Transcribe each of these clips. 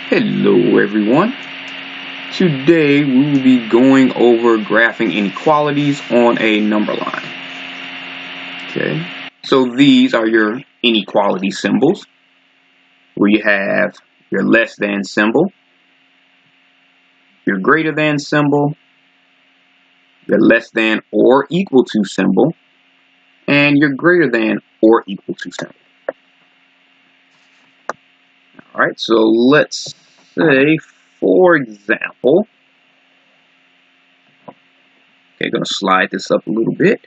Hello everyone. Today we will be going over graphing inequalities on a number line. Okay, so these are your inequality symbols, where you have your less than symbol, your greater than symbol, your less than or equal to symbol, and your greater than or equal to symbol. Alright, so let's say, for example, okay, going to slide this up a little bit.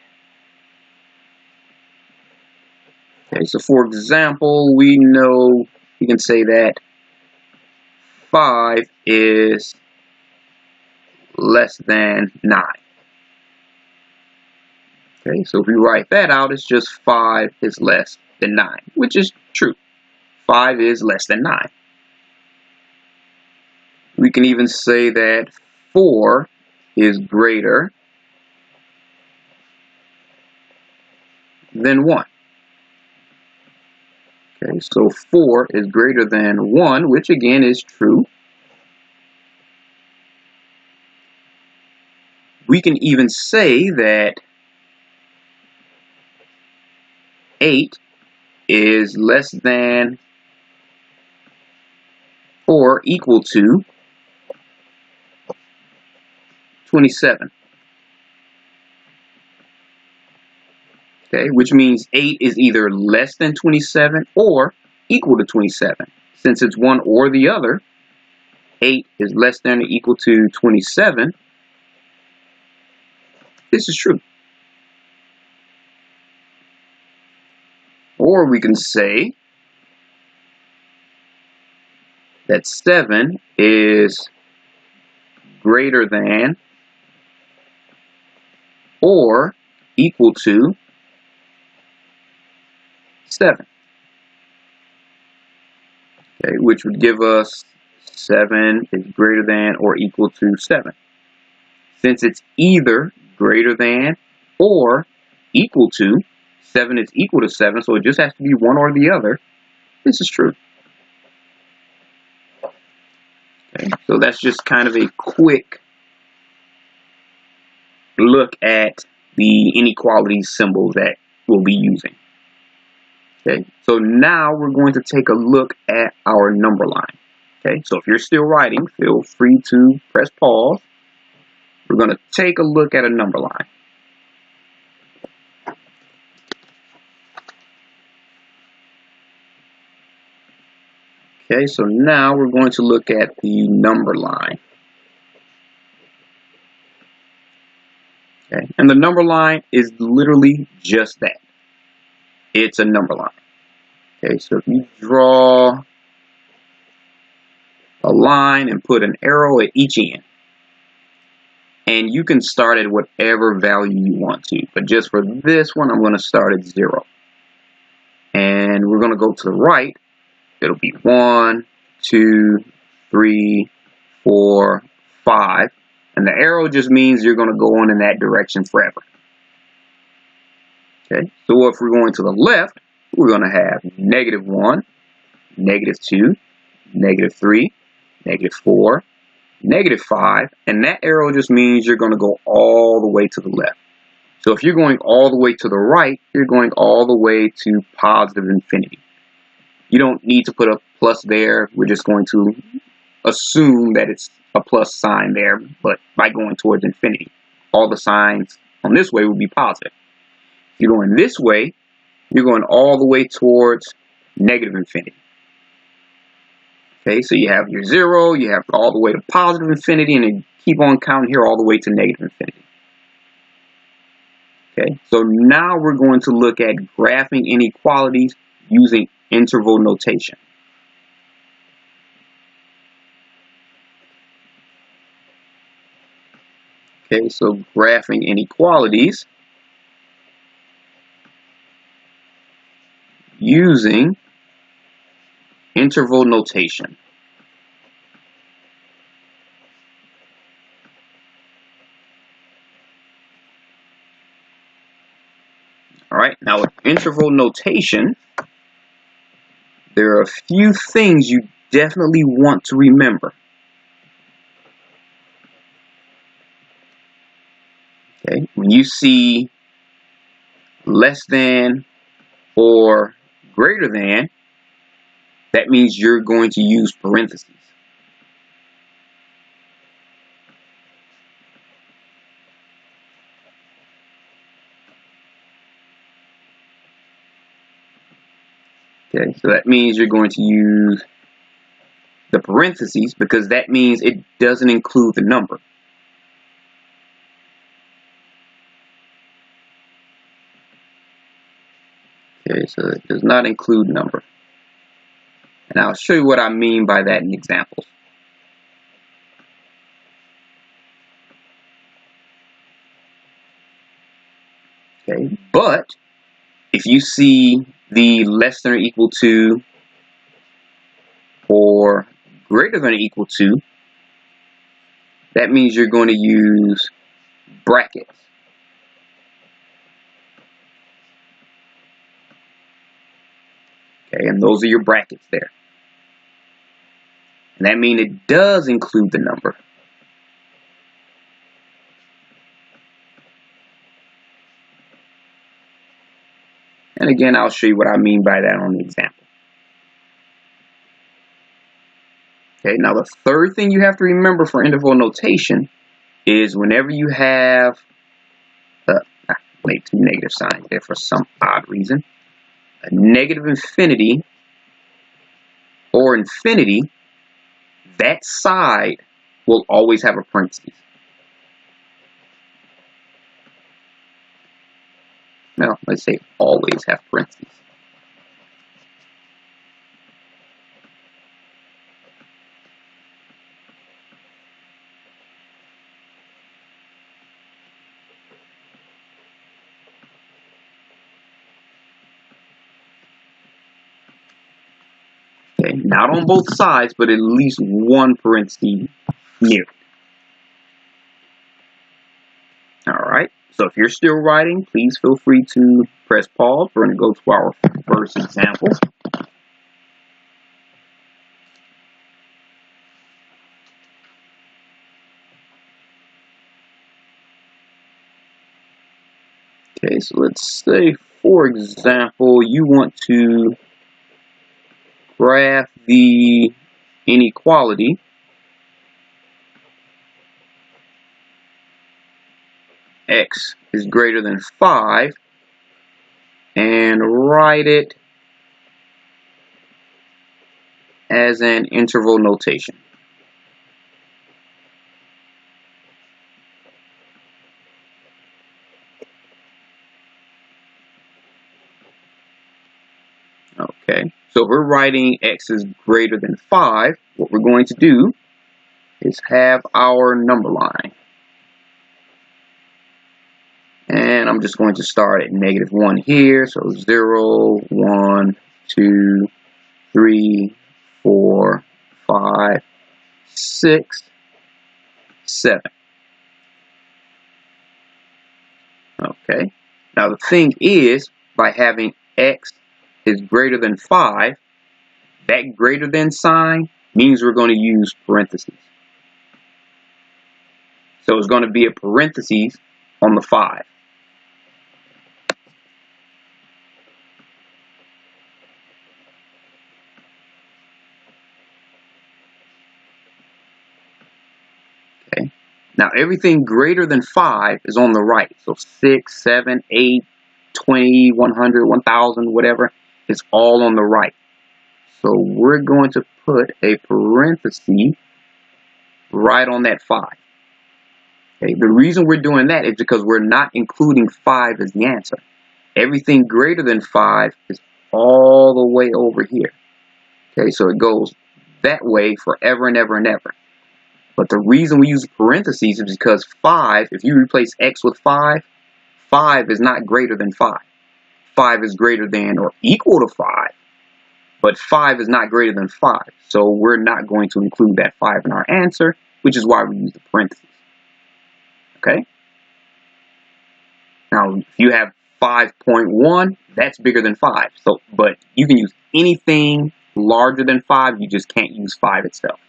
Okay, so for example, we know we can say that 5 is less than 9. Okay, so if we write that out, it's just 5 is less than 9, which is true. 5 is less than 9. We can even say that 4 is greater than 1. Okay, so 4 is greater than 1, which again is true. We can even say that 8 is less than or equal to 27. Okay, which means 8 is either less than 27 or equal to 27. Since it's one or the other, 8 is less than or equal to 27. This is true. Or we can say that 7 is greater than or equal to 7. Okay, which would give us 7 is greater than or equal to 7. Since it's either greater than or equal to, 7 is equal to 7, so it just has to be one or the other. This is true. Okay, so that's just kind of a quick look at the inequality symbols that we'll be using. Okay, so now we're going to take a look at our number line. Okay, so if you're still writing, feel free to press pause. We're going to take a look at a number line. Okay, so now we're going to look at the number line. Okay, and the number line is literally just that. It's a number line. Okay, so if you draw a line and put an arrow at each end, and you can start at whatever value you want to, but just for this one, I'm going to start at 0. And we're going to go to the right. It'll be 1, 2, 3, 4, 5. And the arrow just means you're going to go on in that direction forever. Okay, so if we're going to the left, we're going to have -1, -2, -3, -4, -5, and that arrow just means you're going to go all the way to the left. So if you're going all the way to the right, you're going all the way to positive infinity. You don't need to put a plus there. We're just going to assume that it's a plus sign there, but by going towards infinity, all the signs on this way will be positive. If you're going this way, you're going all the way towards negative infinity. Okay, so you have your 0, you have all the way to positive infinity, and then keep on counting here all the way to negative infinity. Okay, so now we're going to look at graphing inequalities using interval notation. Okay, so graphing inequalities using interval notation. All right, now with interval notation, there are a few things you definitely want to remember. Okay, when you see less than or greater than, that means you're going to use parentheses. Okay, so that means you're going to use the parentheses because that means it doesn't include the number. Okay, so it does not include number. And I'll show you what I mean by that in examples. Okay, but if you see the less than or equal to or greater than or equal to, that means you're going to use brackets. Okay, and those are your brackets there. And that means it does include the number. And again, I'll show you what I mean by that on the example. Okay, now the third thing you have to remember for interval notation is whenever you have two negative signs there for some odd reason, a negative infinity or infinity, that side will always have a parenthesis. Well, let's say always have parentheses. Okay, not on both sides, but at least one parenthesis near it. Alright, so if you're still writing, please feel free to press pause. We're going to go to our first example. Okay, so let's say, for example, you want to graph the inequality x is greater than 5 and write it as an interval notation. Okay, so if we're writing x is greater than 5, what we're going to do is have our number line. And I'm just going to start at -1 here. So 0, 1, 2, 3, 4, 5, 6, 7. Okay. Now the thing is, by having x is greater than 5, that greater than sign means we're going to use parentheses. So it's going to be a parentheses on the 5. Okay. Now everything greater than 5 is on the right. So 6, 7, 8, 20, 100, 1000, whatever, is all on the right. So we're going to put a parenthesis right on that 5. Okay. The reason we're doing that is because we're not including 5 as the answer. Everything greater than 5 is all the way over here. Okay, so it goes that way forever and ever and ever. But the reason we use parentheses is because 5, if you replace x with 5, 5 is not greater than 5. 5 is greater than or equal to 5, but 5 is not greater than 5. So we're not going to include that 5 in our answer, which is why we use the parentheses. Okay? Now, if you have 5.1, that's bigger than 5. So, but you can use anything larger than 5, you just can't use 5 itself.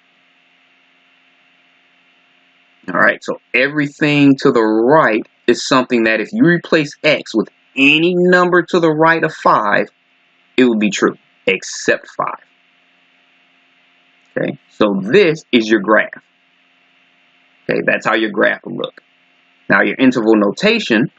Alright, so everything to the right is something that if you replace x with any number to the right of 5, it will be true, except 5. Okay, so this is your graph. Okay, that's how your graph will look. Now your interval notation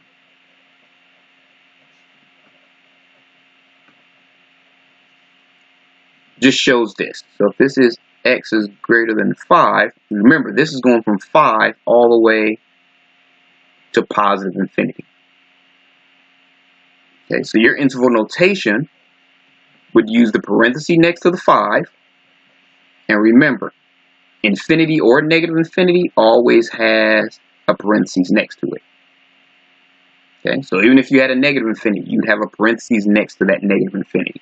just shows this. So if this is x is greater than 5, remember this is going from 5 all the way to positive infinity. Okay, so your interval notation would use the parenthesis next to the 5. And remember, infinity or negative infinity always has a parenthesis next to it. Okay, so even if you had a negative infinity, you'd have a parenthesis next to that negative infinity.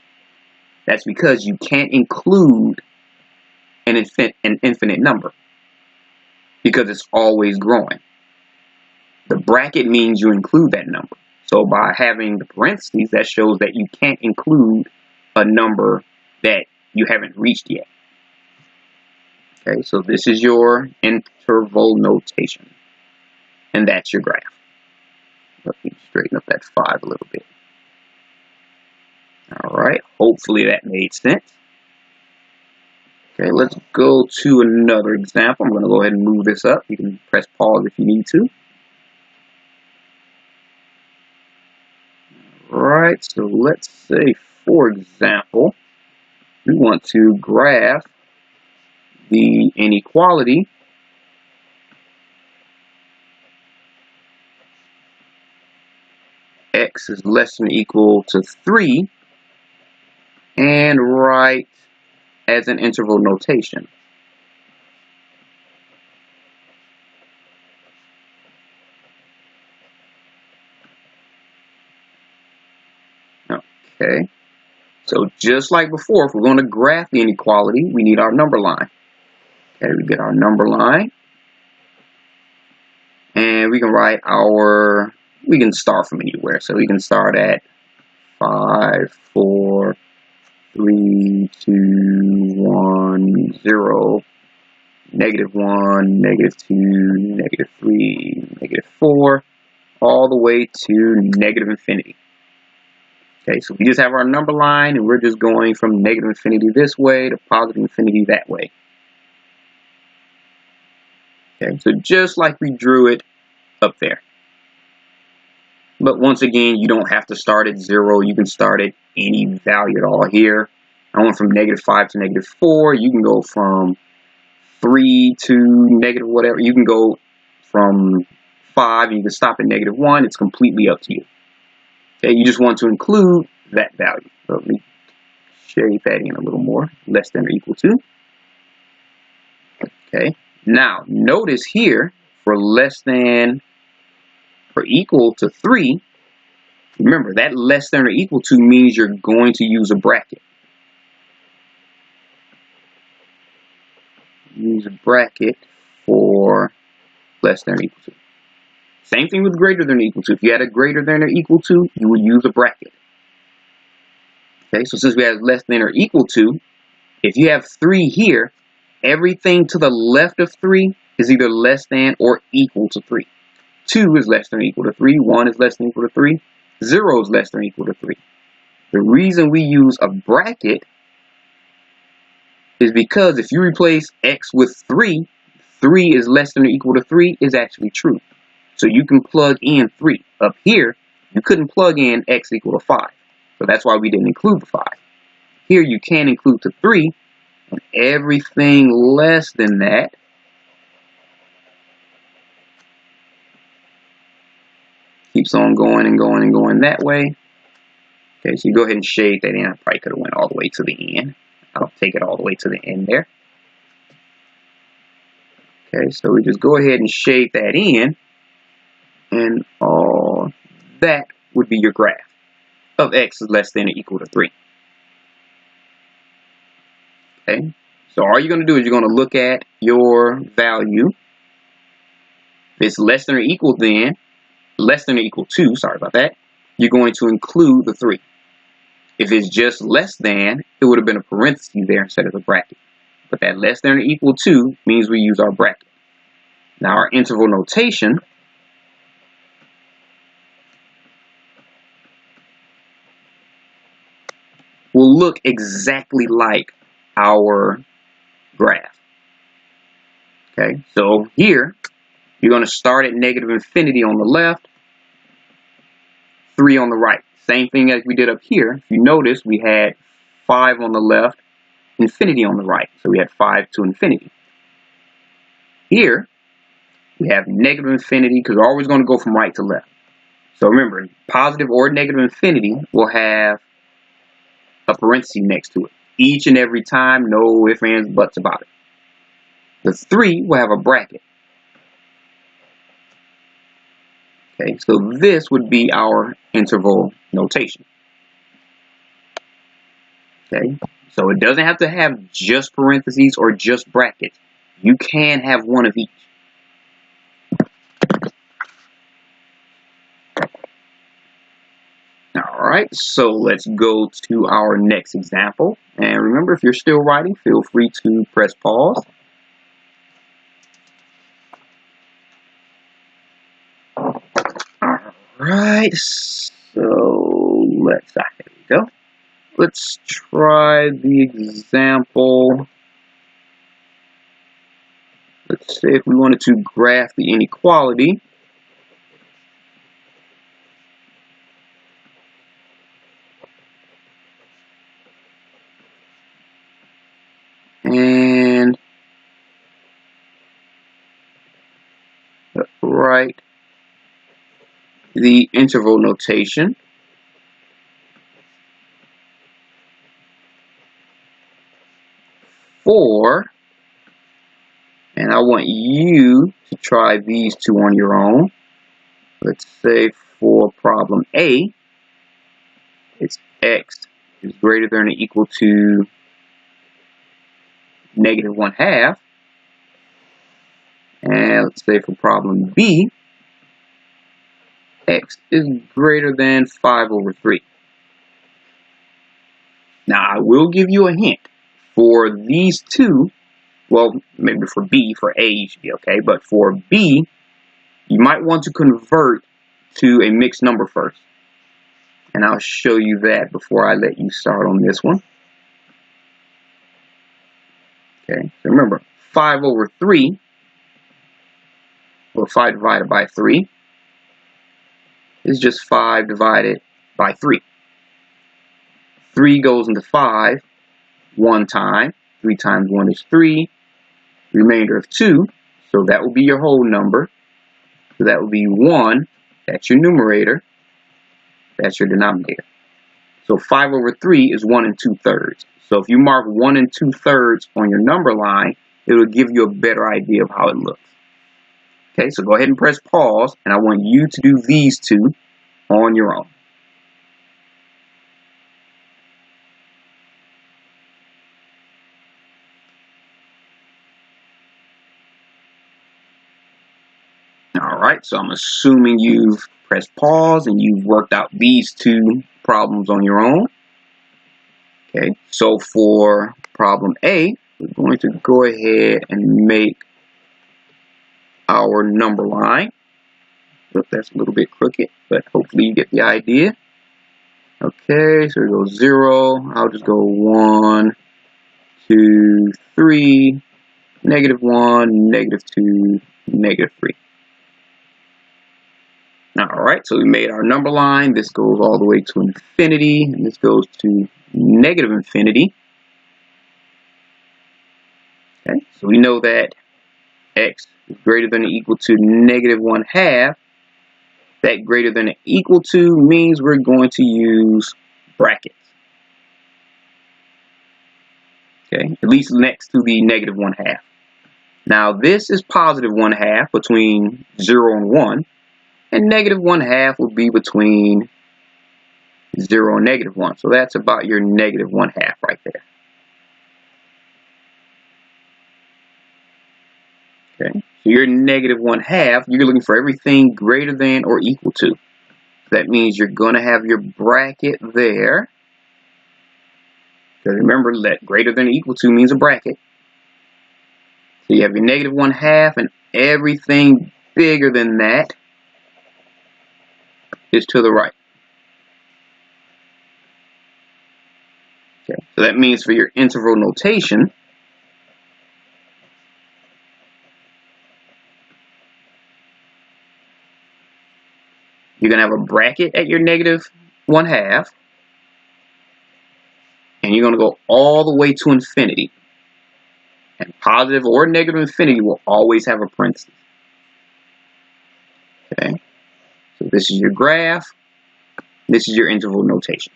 That's because you can't include an infinite number because it's always growing. The bracket means you include that number. So by having the parentheses, that shows that you can't include a number that you haven't reached yet. Okay, so this is your interval notation. And that's your graph. Let me straighten up that 5 a little bit. Alright, hopefully that made sense. Okay, let's go to another example. I'm going to go ahead and move this up. You can press pause if you need to. Alright, so let's say, for example, we want to graph the inequality x is less than or equal to 3 and write as an interval notation. Okay, so just like before, if we're going to graph the inequality, we need our number line. Okay, we get our number line, and we can write our, we can start from anywhere. So we can start at 5, 4, 3, 2, 1, 0, negative 1, negative 2, negative 3, negative 4, all the way to negative infinity. Okay, so we just have our number line, and we're just going from negative infinity this way to positive infinity that way. Okay, so just like we drew it up there. But once again, you don't have to start at 0. You can start at any value at all here. I went from negative 5 to negative 4. You can go from 3 to negative whatever. You can go from 5. You can stop at negative 1. It's completely up to you. Okay, you just want to include that value. So let me shade that in a little more. Less than or equal to. Okay, now notice here for less than or equal to 3, remember that less than or equal to means you're going to use a bracket. Use a bracket for less than or equal to. Same thing with greater than or equal to. If you had a greater than or equal to, you would use a bracket. Okay, so since we have less than or equal to, if you have 3 here, everything to the left of 3 is either less than or equal to 3. 2 is less than or equal to 3. 1 is less than or equal to 3. 0 is less than or equal to 3. The reason we use a bracket is because if you replace x with 3, 3 is less than or equal to 3 is actually true. So you can plug in 3. Up here, you couldn't plug in x equal to 5. So that's why we didn't include the 5. Here you can include the 3, and everything less than that keeps on going and going and going that way. Okay, so you go ahead and shade that in. I probably could have went all the way to the end. I'll take it all the way to the end there. Okay, so we just go ahead and shade that in, and all that would be your graph of x is less than or equal to 3. Okay, so all you're going to do is you're going to look at your value. If it's less than or equal then, less than or equal to, sorry about that, you're going to include the 3. If it's just less than, it would have been a parenthesis there instead of a bracket. But that less than or equal to means we use our bracket. Now our interval notation will look exactly like our graph. Okay, so here you're going to start at negative infinity on the left, 3 on the right. Same thing as we did up here. If you notice, we had 5 on the left, infinity on the right. So we had 5 to infinity. Here we have negative infinity because we're always going to go from right to left. So remember, positive or negative infinity will have a parenthesis next to it. Each and every time, no ifs, ands, buts about it. The 3 will have a bracket. Okay, so this would be our interval notation. Okay, so it doesn't have to have just parentheses or just brackets. You can have one of each. Alright, so let's go to our next example. And remember, if you're still writing, feel free to press pause. Alright, so there we go. Let's try the example. Let's say if we wanted to graph the inequality. And write the interval notation for, and I want you to try these two on your own. Let's say for problem A, it's x is greater than or equal to negative 1/2. And let's say for problem B, x is greater than 5/3. Now, I will give you a hint. For these two, well, maybe for B, for A, you should be okay. But for B, you might want to convert to a mixed number first. And I'll show you that before I let you start on this one. Okay, so remember, 5/3, or 5 divided by 3, is just 5 divided by 3. 3 goes into 5 one time. 3 times 1 is 3. Remainder of 2, so that will be your whole number. So that will be 1, that's your numerator, that's your denominator. So 5/3 is 1 2/3. So if you mark 1 2/3 on your number line, it will give you a better idea of how it looks. Okay, so go ahead and press pause, and I want you to do these two on your own. Alright, so I'm assuming you've pressed pause and you've worked out these two problems on your own. Okay, so for problem A, we're going to go ahead and make our number line. Look, that's a little bit crooked, but hopefully you get the idea. Okay, so we go 0. I'll just go 1, 2, 3, -1, -2, -3. Alright, so we made our number line. This goes all the way to infinity, and this goes to negative infinity. Okay, so we know that x is greater than or equal to negative 1/2. That greater than or equal to means we're going to use brackets. Okay, at least next to the negative 1/2. Now this is positive 1/2 between 0 and 1. And negative 1/2 will be between 0 and negative 1. So that's about your negative 1/2 right there. Okay, so your negative 1/2, you're looking for everything greater than or equal to. That means you're going to have your bracket there. Because remember that greater than or equal to means a bracket. So you have your negative 1/2, and everything bigger than that is to the right. Okay, so that means for your interval notation, you're going to have a bracket at your negative 1/2, and you're going to go all the way to infinity. And positive or negative infinity will always have a parenthesis. Okay, so this is your graph. This is your interval notation.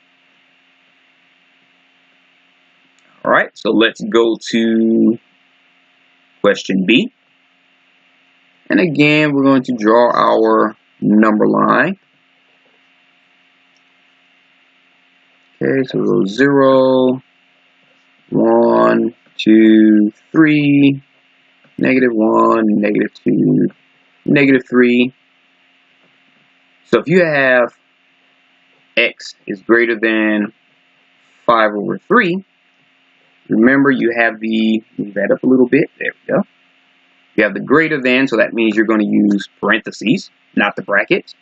All right, so let's go to question B. And again, we're going to draw our number line. Okay, so we'll go 0, 1, 2, 3, negative 1, negative 2, negative 3. So if you have x is greater than 5/3, remember you have the, move that up a little bit, there we go. You have the greater than, so that means you're going to use parentheses, not the brackets.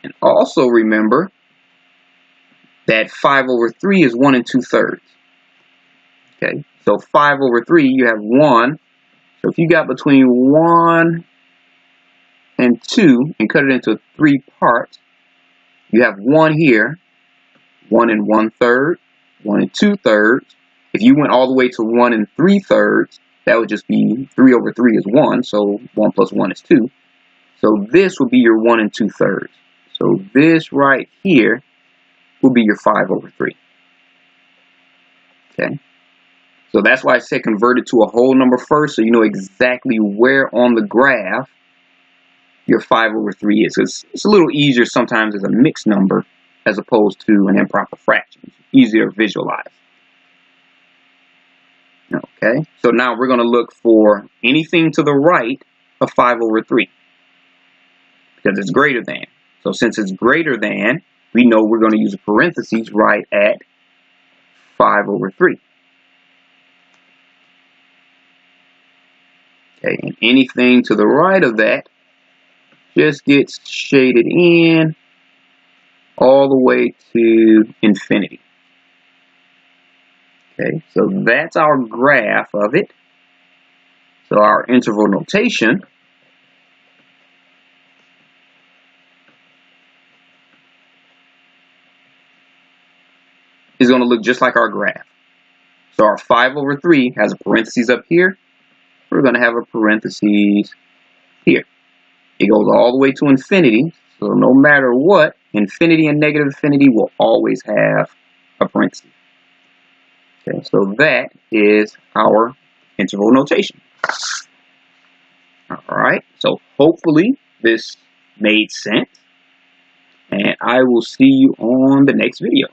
And also remember that 5/3 is 1 2/3. Okay, so 5/3, you have 1. So if you got between 1 and 2 and cut it into 3 parts, you have 1 here, 1 1/3, 1 2/3. If you went all the way to 1 3/3, that would just be 3/3 is 1, so 1 plus 1 is 2. So this would be your 1 2/3. So this right here will be your 5/3. Okay, so that's why I said convert it to a whole number first, so you know exactly where on the graph your 5/3 is. It's a little easier sometimes as a mixed number as opposed to an improper fraction. It's easier to visualize. Okay, so now we're going to look for anything to the right of 5/3 because it's greater than. So since it's greater than, we know we're going to use a parentheses right at 5/3. Okay, and anything to the right of that just gets shaded in all the way to infinity. Okay, so that's our graph of it. So our interval notation is going to look just like our graph. So our 5/3 has a parentheses up here. We're going to have a parentheses here. It goes all the way to infinity. So no matter what, infinity and negative infinity will always have a parentheses. Okay, so that is our interval notation. All right, so hopefully this made sense, and I will see you on the next video.